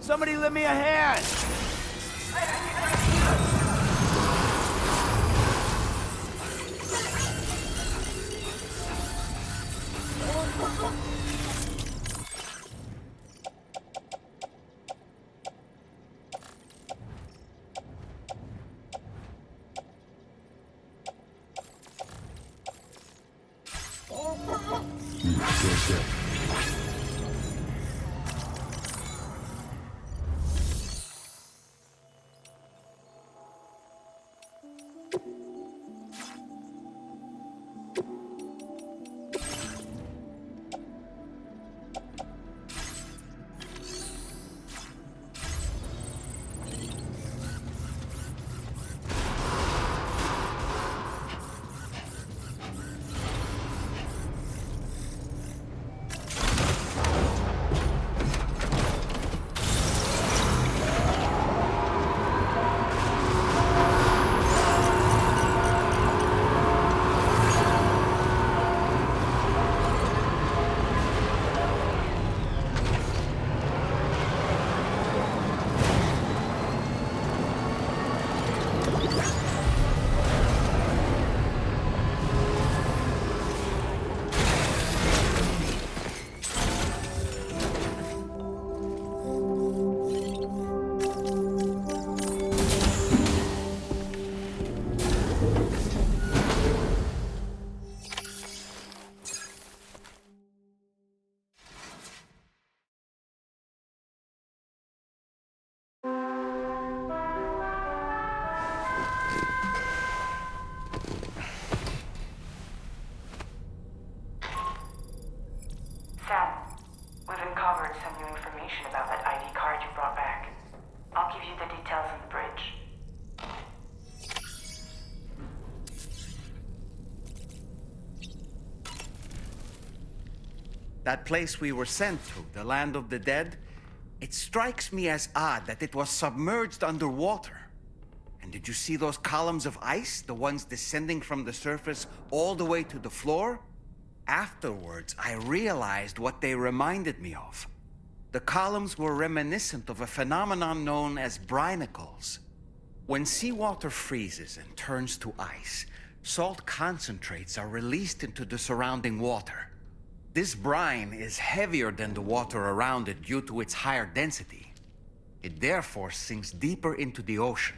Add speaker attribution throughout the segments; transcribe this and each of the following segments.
Speaker 1: Somebody lend me a hand!
Speaker 2: We've uncovered some new information about that ID card you brought back. I'll give you the details on the bridge.
Speaker 1: That place we were sent to, the land of the dead, it strikes me as odd that it was submerged underwater. And did you see those columns of ice, the ones descending from the surface all the way to the floor? Afterwards, I realized what they reminded me of. The columns were reminiscent of a phenomenon known as brinicles. When seawater freezes and turns to ice, salt concentrates are released into the surrounding water. This brine is heavier than the water around it due to its higher density. It therefore sinks deeper into the ocean.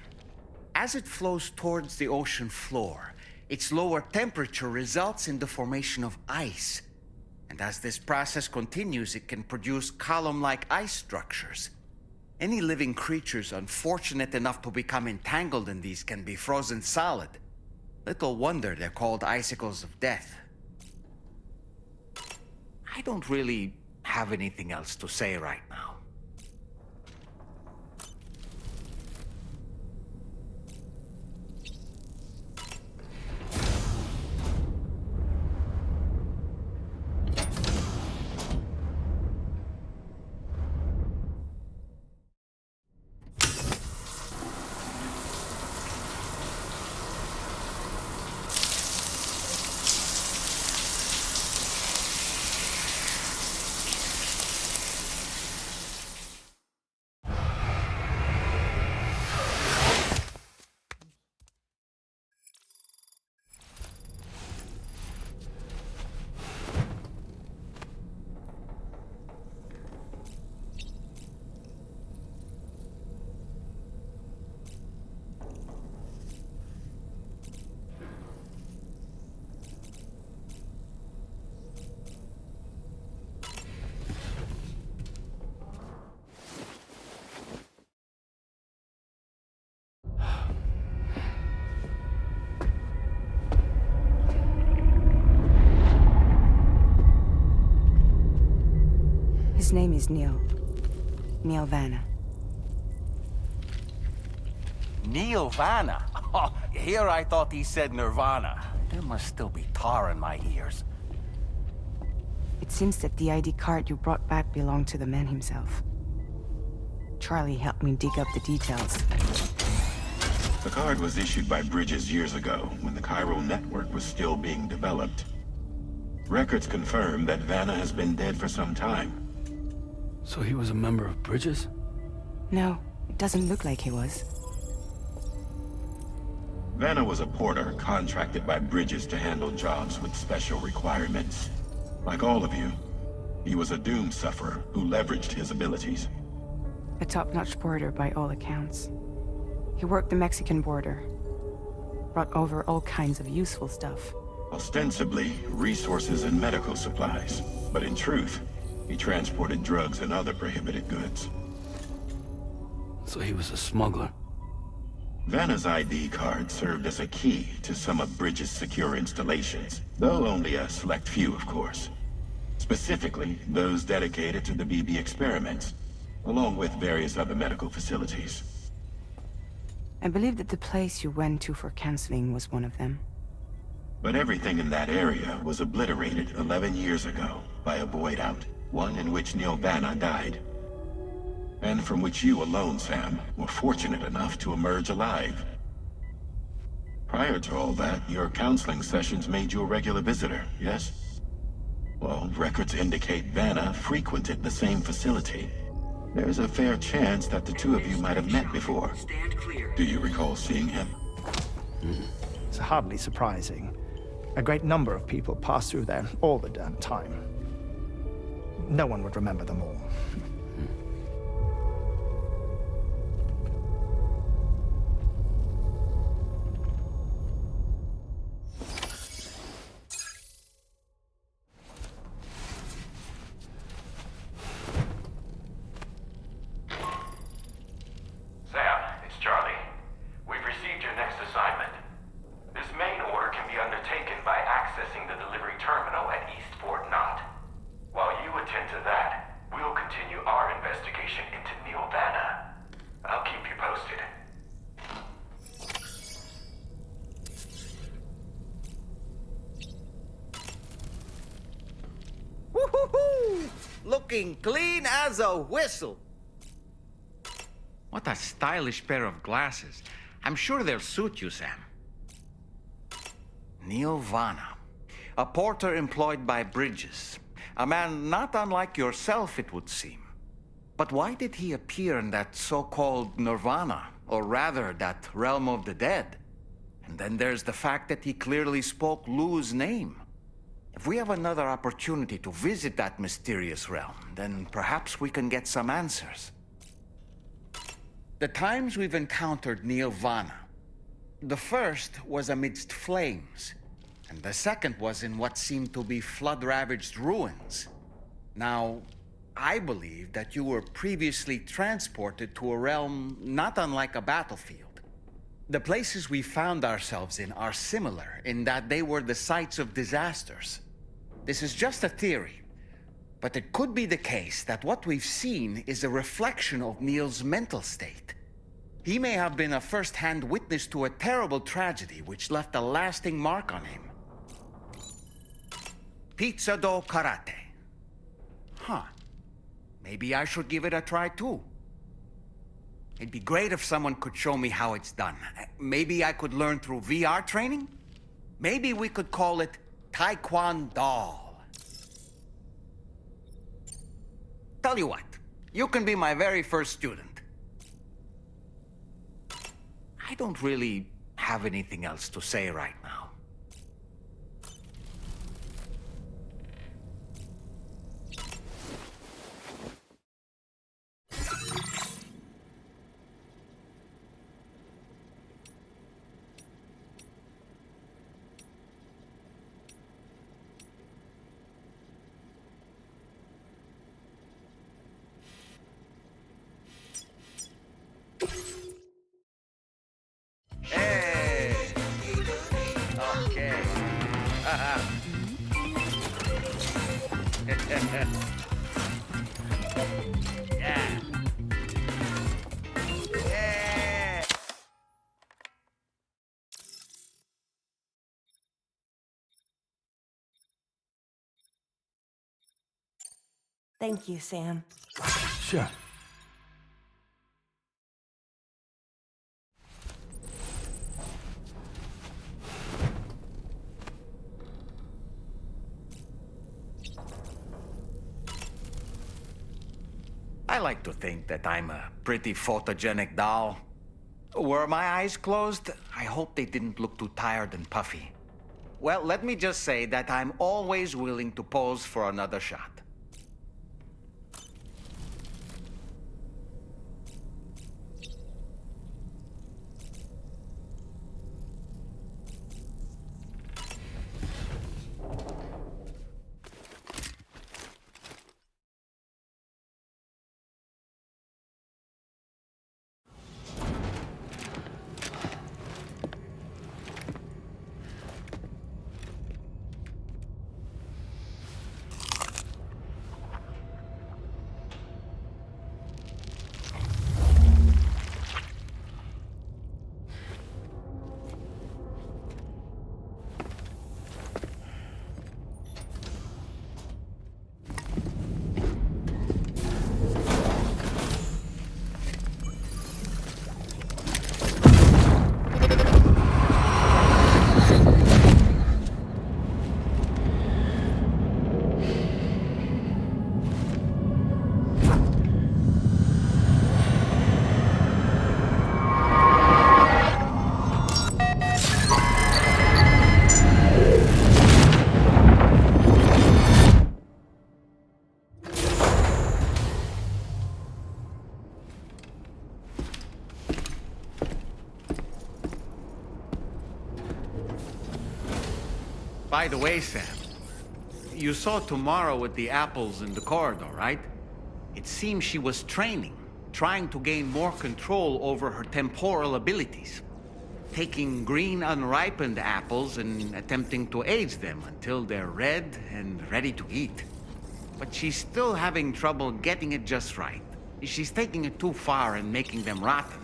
Speaker 1: As it flows towards the ocean floor, its lower temperature results in the formation of ice. And as this process continues, it can produce column-like ice structures. Any living creatures unfortunate enough to become entangled in these can be frozen solid. Little wonder they're called icicles of death. I don't really have anything else to say right now.
Speaker 3: His name is Neil. Neil Vana.
Speaker 1: Neil Vana? Oh, here I thought he said Nirvana. There must still be tar in my ears.
Speaker 3: It seems that the ID card you brought back belonged to the man himself. Charlie helped me dig up the details.
Speaker 4: The card was issued by Bridges years ago, when the chiral network was still being developed. Records confirm that Vana has been dead for some time.
Speaker 5: So he was a member of Bridges?
Speaker 3: No, it doesn't look like he was.
Speaker 4: Vana was a porter contracted by Bridges to handle jobs with special requirements. Like all of you, he was a doom sufferer who leveraged his abilities.
Speaker 3: A top-notch porter by all accounts. He worked the Mexican border. Brought over all kinds of useful stuff.
Speaker 4: Ostensibly, resources and medical supplies. But in truth, he transported drugs and other prohibited goods.
Speaker 5: So he was a smuggler.
Speaker 4: Vanna's ID card served as a key to some of Bridges' secure installations, though only a select few, of course. Specifically, those dedicated to the BB experiments, along with various other medical facilities.
Speaker 3: I believe that the place you went to for counseling was one of them.
Speaker 4: But everything in that area was obliterated 11 years ago by a void out, one in which Neil Vana died. And from which you alone, Sam, were fortunate enough to emerge alive. Prior to all that, your counseling sessions made you a regular visitor, yes? Well, records indicate Vana frequented the same facility. There's a fair chance that the two of you might have met before. Do you recall seeing him?
Speaker 6: It's hardly surprising. A great number of people pass through there all the damn time. No one would remember them all.
Speaker 7: Sam, it's Charlie. We've received your next assignment. This main order can be undertaken by accessing the delivery terminal at East Fort Knott. While you attend to that, we'll continue our investigation into Neil Vana. I'll keep you posted.
Speaker 1: Woo-hoo-hoo! Looking clean as a whistle. What a stylish pair of glasses. I'm sure they'll suit you, Sam. Neil Vana, a porter employed by Bridges. A man not unlike yourself, it would seem. But why did he appear in that so-called Nirvana, or rather, that realm of the dead? And then there's the fact that he clearly spoke Lou's name. If we have another opportunity to visit that mysterious realm, then perhaps we can get some answers. The times we've encountered Neil Vana, the first was amidst flames, and the second was in what seemed to be flood-ravaged ruins. Now, I believe that you were previously transported to a realm not unlike a battlefield. The places we found ourselves in are similar in that they were the sites of disasters. This is just a theory, but it could be the case that what we've seen is a reflection of Neil's mental state. He may have been a first-hand witness to a terrible tragedy which left a lasting mark on him. Pizza do karate. Huh. Maybe I should give it a try too. It'd be great if someone could show me how it's done. Maybe I could learn through VR training? Maybe we could call it Taekwondo. Tell you what, you can be my very first student. I don't really have anything else to say right now. Hey! Okay. Yeah. Yeah.
Speaker 8: Thank you, Sam.
Speaker 6: Sure.
Speaker 1: I like to think that I'm a pretty photogenic doll. Were my eyes closed? I hope they didn't look too tired and puffy. Well, let me just say that I'm always willing to pose for another shot. By the way, Sam, you saw Tomorrow with the apples in the corridor, right? It seems she was training, trying to gain more control over her temporal abilities. Taking green unripened apples and attempting to age them until they're red and ready to eat. But she's still having trouble getting it just right. She's taking it too far and making them rotten.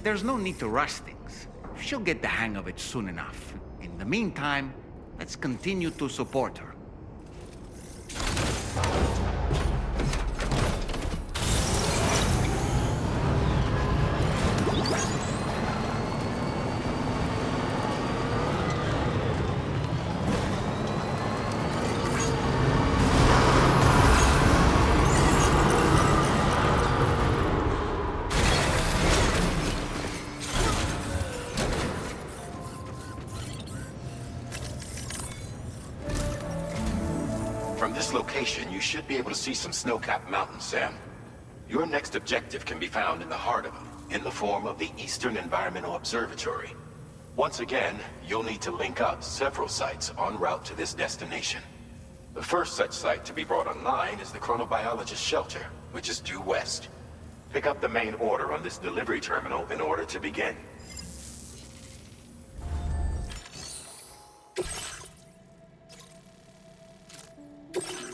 Speaker 1: There's no need to rush things. She'll get the hang of it soon enough. In the meantime, let's continue to support her.
Speaker 4: From this location, you should be able to see some snow-capped mountains, Sam. Your next objective can be found in the heart of them, in the form of the Eastern Environmental Observatory. Once again, you'll need to link up several sites en route to this destination. The first such site to be brought online is the Chronobiologist Shelter, which is due west. Pick up the main order on this delivery terminal in order to begin.
Speaker 8: You